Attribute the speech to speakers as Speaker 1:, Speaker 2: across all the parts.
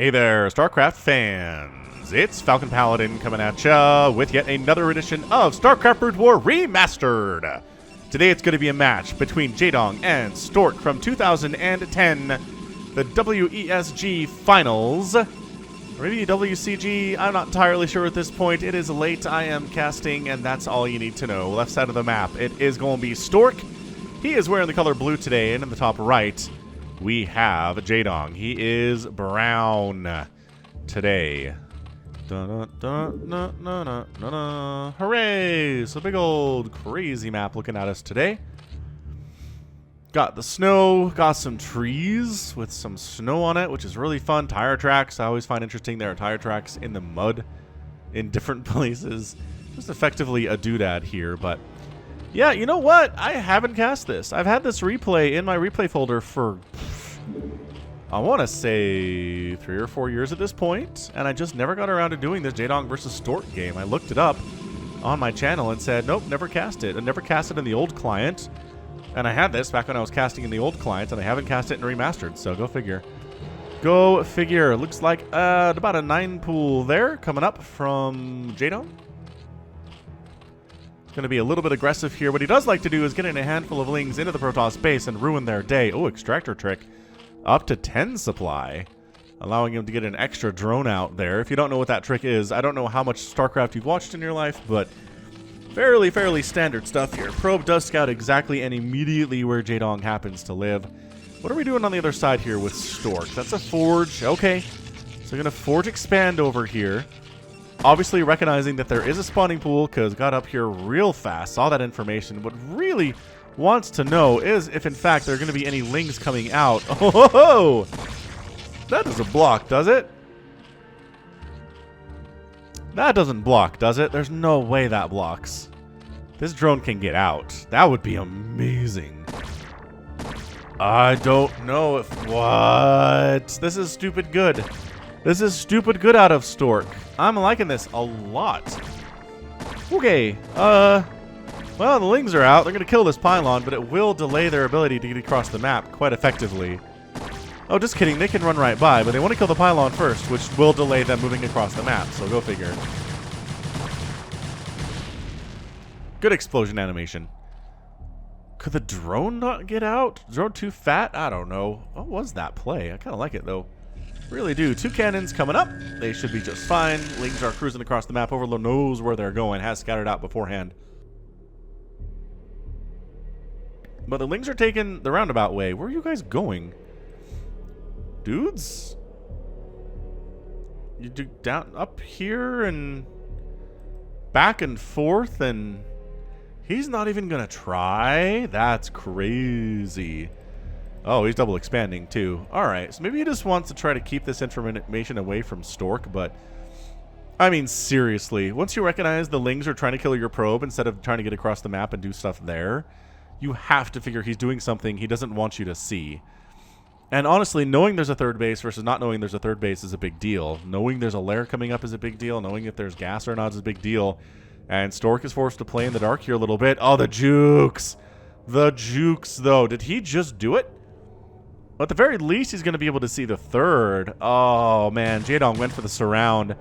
Speaker 1: Hey there, StarCraft fans! It's Falcon Paladin coming at ya with yet another edition of StarCraft Brood War Remastered! Today it's going to be a match between Jaedong and Stork from 2010, the WESG Finals. Or maybe WCG, I'm not entirely sure at this point. It is late, I am casting, and that's all you need to know. Left side of the map, it is going to be Stork. He is wearing the color blue today, and in the top right, we have Jaedong. He is brown today. Hooray! So big old crazy map looking at us today. Got the snow, got some trees with some snow on it, which is really fun. Tire tracks, I always find interesting. There are tire tracks in the mud in different places. Just effectively a doodad here, but yeah, you know what? I haven't cast this. I've had this replay in my replay folder for, I want to say 3 or 4 years at this point, and I just never got around to doing this Jaedong versus Stork game. I looked it up on my channel and said, nope, never cast it. I never cast it in the old client, and I had this back when I was casting in the old client, and I haven't cast it in Remastered, so go figure. Go figure. Looks like about a 9 pool there coming up from Jaedong. Going to be a little bit aggressive here. What he does like to do is get in a handful of lings into the Protoss base and ruin their day. Oh, extractor trick. Up to 10 supply. Allowing him to get an extra drone out there. If you don't know what that trick is, I don't know how much StarCraft you've watched in your life, but fairly standard stuff here. Probe does scout exactly and immediately where Jaedong happens to live. What are we doing on the other side here with Stork? That's a forge. Okay. So we're going to forge expand over here. Obviously recognizing that there is a spawning pool because got up here real fast, saw that information. What really wants to know is if in fact there are going to be any lings coming out. Oh, that doesn't block, does it? That doesn't block, does it? There's no way that blocks. This drone can get out. That would be amazing. I don't know if... What? This is stupid good. This is stupid good out of Stork. I'm liking this a lot. Okay, well, the lings are out. They're going to kill this pylon, but it will delay their ability to get across the map quite effectively. Oh, just kidding. They can run right by, but they want to kill the pylon first, which will delay them moving across the map, so go figure. Good explosion animation. Could the drone not get out? Drone too fat? I don't know. What was that play? I kind of like it, though. Really do. 2 cannons coming up. They should be just fine. Lings are cruising across the map. Overlord knows where they're going. Has scattered out beforehand. But the Lings are taking the roundabout way. Where are you guys going? Dudes? You do down up here and back and forth, and he's not even gonna try? That's crazy. Oh, he's double expanding too. Alright, so maybe he just wants to try to keep this information away from Stork, but I mean, seriously, once you recognize the lings are trying to kill your probe instead of trying to get across the map and do stuff there, you have to figure he's doing something he doesn't want you to see. And honestly, knowing there's a third base versus not knowing there's a third base is a big deal. Knowing there's a lair coming up is a big deal. Knowing if there's gas or not is a big deal. And Stork is forced to play in the dark here a little bit. Oh, the jukes! The jukes, though. Did he just do it? At the very least, he's going to be able to see the third. Oh, man. Jaedong went for the surround.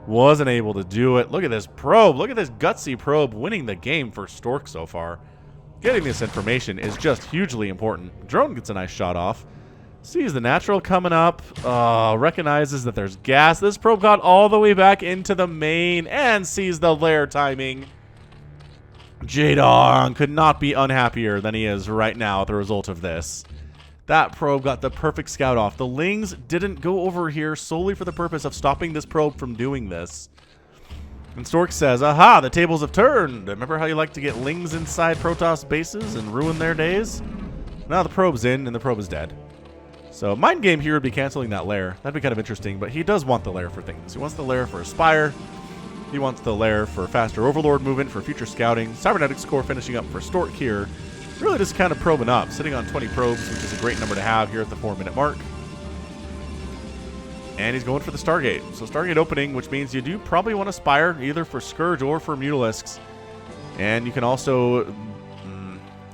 Speaker 1: Wasn't able to do it. Look at this probe. Look at this gutsy probe winning the game for Stork so far. Getting this information is just hugely important. Drone gets a nice shot off. Sees the natural coming up. Recognizes that there's gas. This probe got all the way back into the main and sees the lair timing. Jaedong could not be unhappier than he is right now at the result of this. That probe got the perfect scout off. The lings didn't go over here solely for the purpose of stopping this probe from doing this. And Stork says, aha, the tables have turned. Remember how you like to get lings inside Protoss bases and ruin their days? Now the probe's in and the probe is dead. So mind game here would be canceling that lair. That'd be kind of interesting, but he does want the lair for things. He wants the lair for a spire. He wants the lair for faster overlord movement, for future scouting. Cybernetics core finishing up for Stork here. Really just kind of probing up, sitting on 20 probes, which is a great number to have here at the 4-minute mark. And he's going for the Stargate. So Stargate opening, which means you do probably want to Spire, either for Scourge or for Mutalisks. And you can also,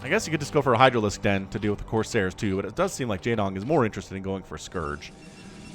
Speaker 1: I guess you could just go for a Hydralisk Den to deal with the Corsairs too, but it does seem like Jaedong is more interested in going for Scourge.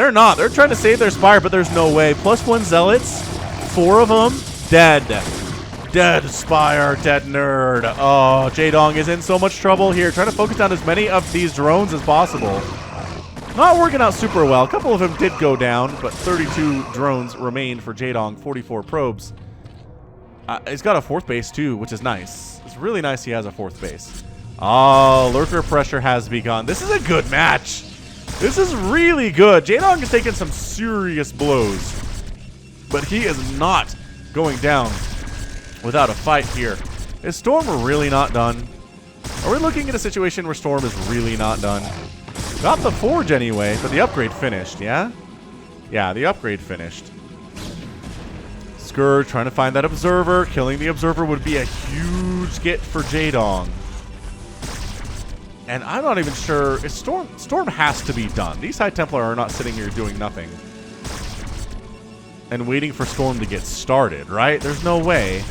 Speaker 1: They're not. They're trying to save their Spire, but there's no way. +1 Zealots. 4 of them dead. Dead Spire, dead nerd. Oh, Jaedong is in so much trouble here. Trying to focus down as many of these drones as possible. Not working out super well. A couple of them did go down, but 32 drones remained for Jaedong. 44 probes. He's got a 4th base too, which is nice. It's really nice he has a 4th base. Oh, lurker pressure has begun. This is a good match. This is really good. Jaedong is taking some serious blows, but he is not going down without a fight here. Is Storm really not done? Are we looking at a situation where Storm is really not done? Got the Forge anyway, but the upgrade finished, yeah? Yeah, the upgrade finished. Scourge trying to find that Observer. Killing the Observer would be a huge get for Jaedong. And I'm not even sure. Storm has to be done. These High Templar are not sitting here doing nothing and waiting for Storm to get started, right? There's no way.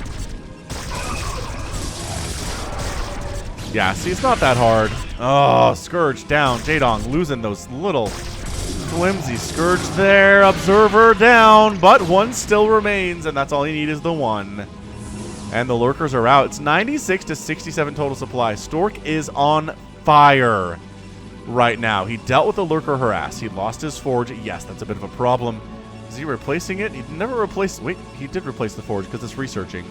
Speaker 1: Yeah, see, it's not that hard. Oh, Scourge down. Jaedong losing those little flimsy Scourge there. Observer down, but 1 still remains, and that's all you need is the 1. And the lurkers are out. It's 96 to 67 total supply. Stork is on fire right now. He dealt with the lurker harass. He lost his Forge. Yes, that's a bit of a problem. Is he replacing it? He never replaced... Wait, he did replace the Forge because it's researching.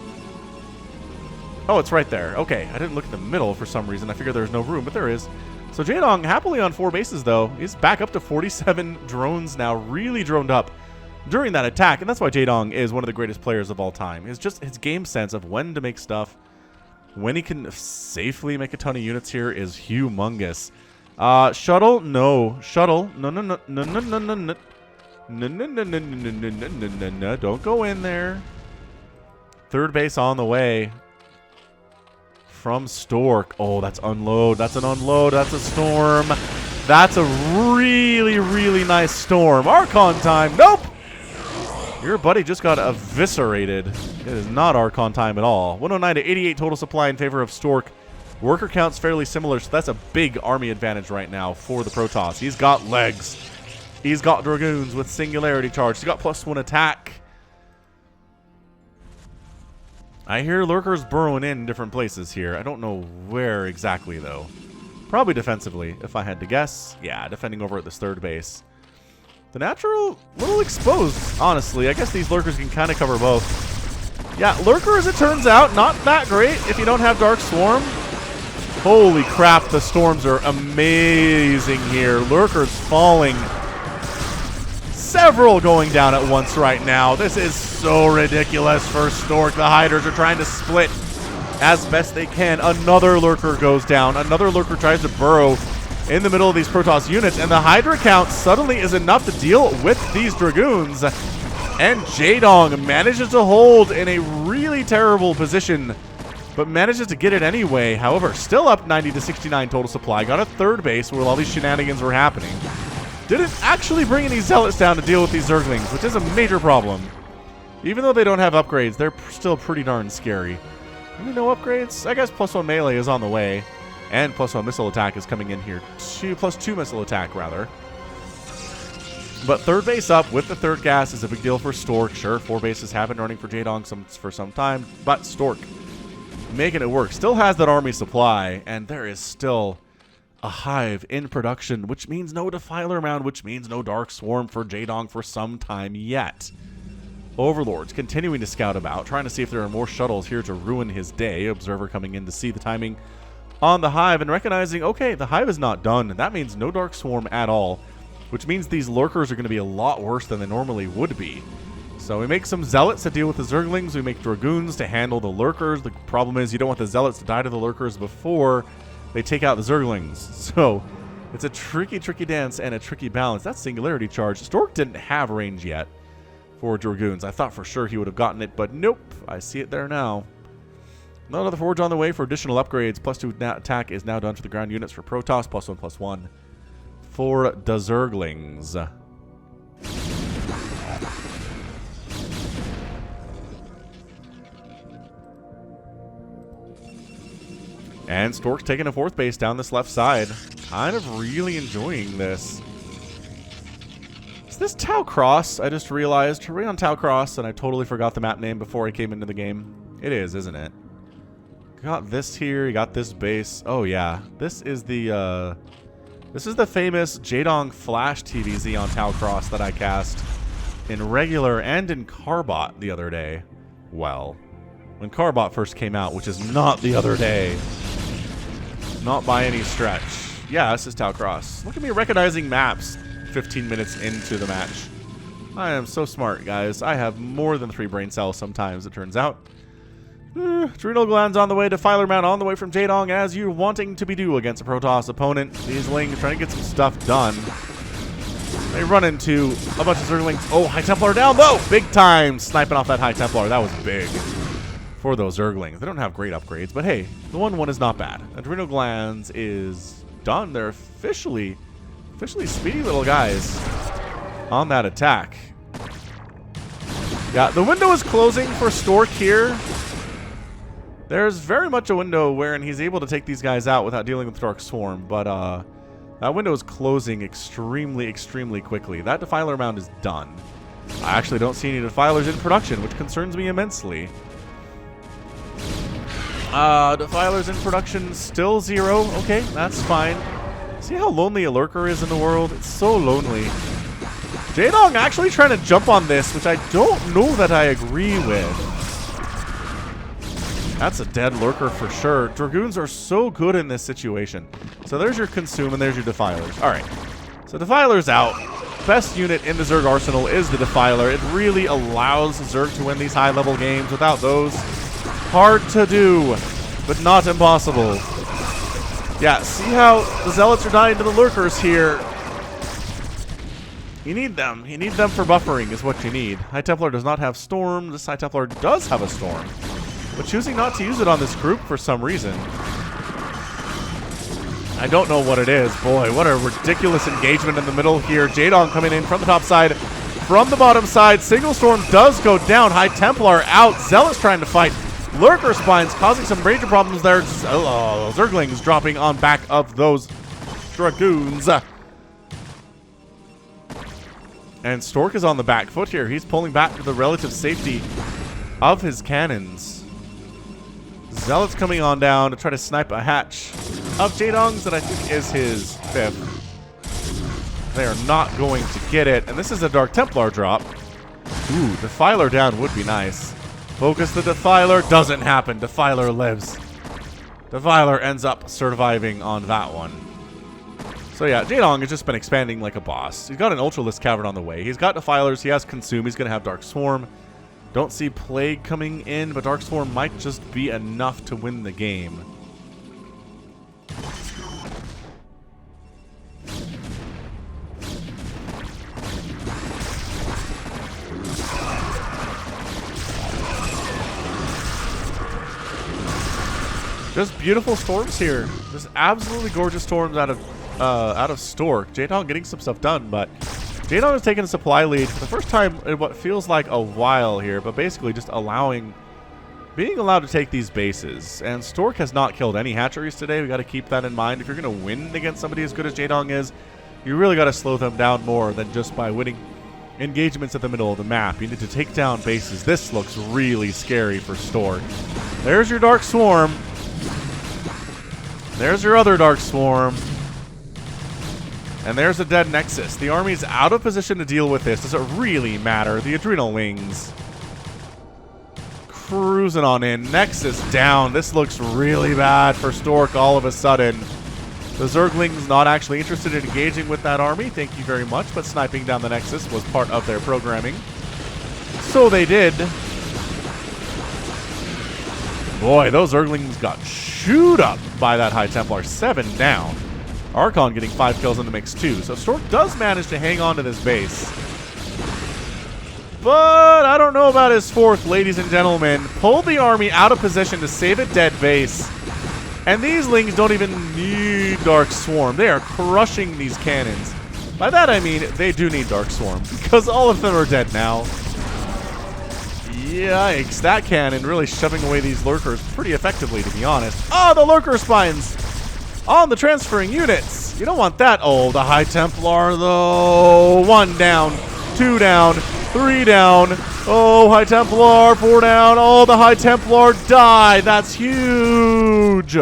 Speaker 1: Oh, it's right there. Okay, I didn't look in the middle for some reason. I figured there was no room, but there is. So Jaedong happily on 4 bases, though. He's back up to 47 drones now, really droned up during that attack. And that's why Jaedong is one of the greatest players of all time. It's just his game sense of when to make stuff, when he can safely make a ton of units here is humongous. Shuttle? No. Shuttle? No, no, no, no, no, no, no, no. No, no, no, no, no, no, no, no, no, no. Don't go in there. 3rd base on the way. From Stork. Oh, that's unload. That's an unload. That's a storm. That's a really, really nice storm. Archon time. Nope. Your buddy just got eviscerated. It is not Archon time at all. 109 to 88 total supply in favor of Stork. Worker count's fairly similar, so that's a big army advantage right now for the Protoss. He's got legs. He's got Dragoons with Singularity Charge. He's got +1 attack. I hear lurkers burrowing in different places here. I don't know where exactly, though. Probably defensively, if I had to guess. Yeah, defending over at this 3rd base. The natural, little exposed, honestly. I guess these lurkers can kind of cover both. Yeah, lurker, as it turns out, not that great if you don't have Dark Swarm. Holy crap, the storms are amazing here. Lurkers falling. Several going down at once right now. This is so ridiculous for Stork. The Hydras are trying to split as best they can. Another lurker goes down. Another lurker tries to burrow in the middle of these Protoss units, and the Hydra count suddenly is enough to deal with these Dragoons. And Jaedong manages to hold in a really terrible position, but manages to get it anyway. However, still up 90 to 69 total supply. Got a 3rd base where all these shenanigans were happening. Didn't actually bring any Zealots down to deal with these Zerglings, which is a major problem. Even though they don't have upgrades, they're still pretty darn scary. Maybe no upgrades? I guess +1 melee is on the way. And +1 missile attack is coming in here. +2 missile attack, rather. But 3rd base up with the 3rd gas is a big deal for Stork. Sure, 4 bases have been running for Jaedong for some time, but Stork making it work. Still has that army supply, and there is still a hive in production, which means no Defiler Mound, which means no Dark Swarm for Jaedong for some time yet. Overlords continuing to scout about, trying to see if there are more shuttles here to ruin his day. Observer coming in to see the timing on the hive and recognizing, okay, the hive is not done. That means no Dark Swarm at all, which means these lurkers are going to be a lot worse than they normally would be. So we make some Zealots to deal with the Zerglings. We make Dragoons to handle the lurkers. The problem is you don't want the Zealots to die to the lurkers before they take out the Zerglings. So it's a tricky, tricky dance and a tricky balance. That's Singularity Charge. Stork didn't have range yet for Dragoons. I thought for sure he would have gotten it, but nope. I see it there now. Another Forge on the way for additional upgrades. +2 attack is now done for the ground units for Protoss. +1/+1 for the Zerglings. And Stork's taking a 4th base down this left side. Kind of really enjoying this. this Tau Cross? I just realized. Are we on Tau Cross? And I totally forgot the map name before I came into the game. It is, isn't it? Got this here. You got this base. Oh, yeah. This is the famous Jaedong Flash TVZ on Tau Cross that I cast in regular and in Carbot the other day. Well, when Carbot first came out, which is not the other day. Not by any stretch. Yeah, this is Tau Cross. Look at me recognizing maps 15 minutes into the match. I am so smart, guys. I have more than 3 brain cells sometimes, it turns out. Adrenal glands on the way, Defiler Mount on the way from Jaedong, as you're wanting to be due against a Protoss opponent. These Lings trying to get some stuff done. They run into a bunch of Zerglings. Oh, High Templar down low! Big time! Sniping off that High Templar. That was big for those Zerglings. They don't have great upgrades, but hey, the 1-1 is not bad. Adrenal glands is done. They're officially speedy little guys on that attack. Yeah, the window is closing for Stork here. There's very much a window wherein he's able to take these guys out without dealing with Dark Swarm, but that window is closing extremely quickly. That Defiler Mound is done. I actually don't see any Defilers in production, which concerns me immensely. Defilers in production, still 0. Okay, that's fine. See how lonely a lurker is in the world? It's so lonely. Jaedong actually trying to jump on this, which I don't know that I agree with. That's a dead lurker for sure. Dragoons are so good in this situation. So there's your Consume and there's your Defilers. Alright. So Defiler's out. Best unit in the Zerg arsenal is the Defiler. It really allows Zerg to win these high-level games. Without those, hard to do, but not impossible. Yeah, see how the Zealots are dying to the lurkers here. You need them. You need them for buffering is what you need. High Templar does not have Storm. This High Templar does have a Storm, but choosing not to use it on this group for some reason. I don't know what it is. Boy, what a ridiculous engagement in the middle here. Jaedong coming in from the top side, from the bottom side. Single Storm does go down. High Templar out. Zealots trying to fight. Lurker Spines causing some major problems there. Zerglings dropping on back of those Dragoons. And Stork is on the back foot here. He's pulling back to the relative safety of his cannons. Zealots coming on down to try to snipe a hatch of Jaedong's that I think is his 5th. They are not going to get it. And this is a Dark Templar drop. Ooh, Defiler down would be nice. Focus the Defiler. Doesn't happen. Defiler lives. Defiler ends up surviving on that one. So yeah, Jaedong has just been expanding like a boss. He's got an Ultralisk Cavern on the way. He's got Defilers. He has Consume. He's going to have Dark Swarm. Don't see Plague coming in, but Dark Swarm might just be enough to win the game. Just beautiful storms here. Just absolutely gorgeous storms out of Stork. Jaedong getting some stuff done, but Jaedong has taken a supply lead for the first time in what feels like a while here, but basically just being allowed to take these bases. And Stork has not killed any hatcheries today. We got to keep that in mind. If you're going to win against somebody as good as Jaedong is, you really got to slow them down more than just by winning engagements at the middle of the map. You need to take down bases. This looks really scary for Stork. There's your Dark Swarm. There's your other Dark Swarm. And there's a dead Nexus. The army's out of position to deal with this. Does it really matter? The Adrenal Wings cruising on in. Nexus down. This looks really bad for Stork all of a sudden. The Zerglings not actually interested in engaging with that army. Thank you very much. But sniping down the Nexus was part of their programming. So they did. Boy, those Zerglings got chewed up by that High Templar. 7 down. Archon getting 5 kills in the mix too. So Stork does manage to hang on to this base. But I don't know about his 4th, ladies and gentlemen. Pulled the army out of position to save a dead base. And these Lings don't even need Dark Swarm. They are crushing these cannons. By that I mean they do need Dark Swarm, because all of them are dead now. Yikes, that cannon really shoving away these lurkers pretty effectively, to be honest. Oh, the lurker spines on the transferring units. You don't want that. Oh, the High Templar, though. 1 down, 2 down, 3 down. Oh, High Templar, 4 down. Oh, the High Templar died. That's huge.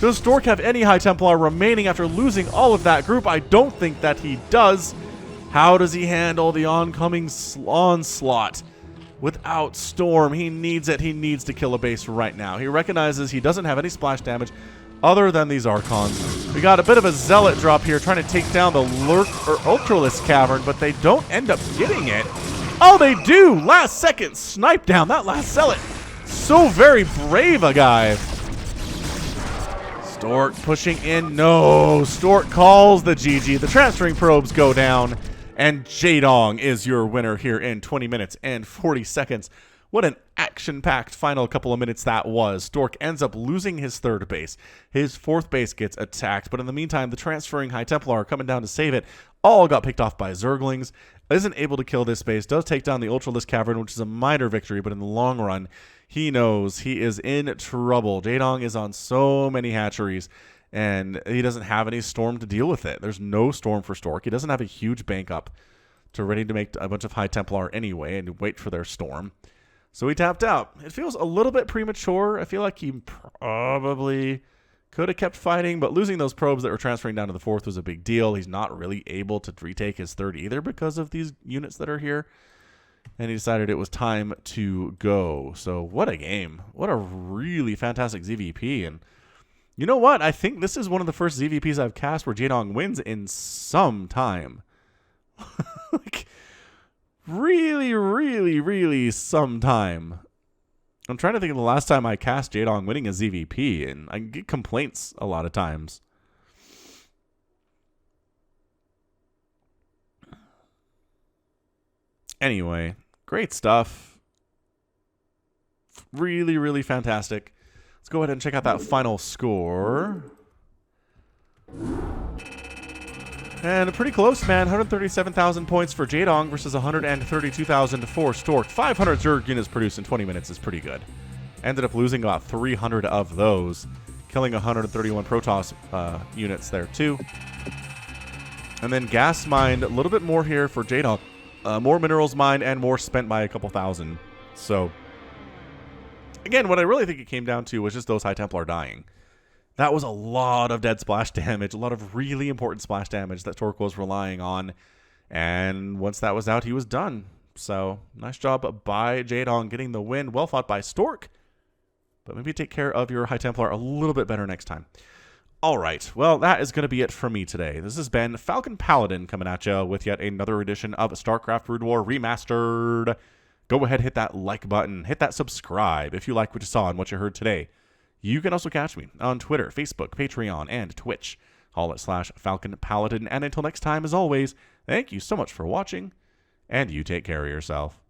Speaker 1: Does Stork have any High Templar remaining after losing all of that group? I don't think that he does. How does he handle the oncoming onslaught? Without Storm, he needs it. He needs to kill a base right now. He recognizes he doesn't have any splash damage other than these Archons. We got a bit of a Zealot drop here trying to take down the Ultralisk Cavern, but they don't end up getting it. Oh, they do! Last second snipe down. That last Zealot. So very brave a guy. Stork pushing in. No. Stork calls the GG. The transferring probes go down. And Jaedong is your winner here in 20 minutes and 40 seconds. What an action-packed final couple of minutes that was. Stork ends up losing his 3rd base. His 4th base gets attacked, but in the meantime, the transferring High Templar are coming down to save it. All got picked off by Zerglings. Isn't able to kill this base. Does take down the Ultralisk Cavern, which is a minor victory, but in the long run, he knows he is in trouble. Jaedong is on so many hatcheries, and he doesn't have any Storm to deal with it. There's no Storm for Stork. He doesn't have a huge bank up to ready to make a bunch of High Templar anyway and wait for their Storm. So he tapped out. It feels a little bit premature. I feel like he probably could have kept fighting, but losing those probes that were transferring down to the 4th was a big deal. He's not really able to retake his 3rd either because of these units that are here. And he decided it was time to go. So what a game. What a really fantastic ZVP. And you know what? I think this is one of the first ZVPs I've cast where Jaedong wins in some time. Like, really, really, really some time. I'm trying to think of the last time I cast Jaedong winning a ZVP, and I get complaints a lot of times. Anyway, great stuff. Really, really fantastic. Let's go ahead and check out that final score. And pretty close, man. 137,000 points for Jaedong versus 132,000 for Stork. 500 Zerg units produced in 20 minutes is pretty good. Ended up losing about 300 of those, killing 131 Protoss units there too. And then gas mined a little bit more here for Jaedong. More minerals mined and more spent by a couple thousand. So, again, what I really think it came down to was just those High Templar dying. That was a lot of dead splash damage, a lot of really important splash damage that Stork was relying on. And once that was out, he was done. So, nice job by Jaedong getting the win. Well fought by Stork. But maybe take care of your High Templar a little bit better next time. All right. Well, that is going to be it for me today. This has been Falcon Paladin coming at you with yet another edition of StarCraft Brood War Remastered. Go ahead, hit that like button. Hit that subscribe if you like what you saw and what you heard today. You can also catch me on Twitter, Facebook, Patreon, and Twitch. All at /Falcon Paladin. And until next time, as always, thank you so much for watching, and you take care of yourself.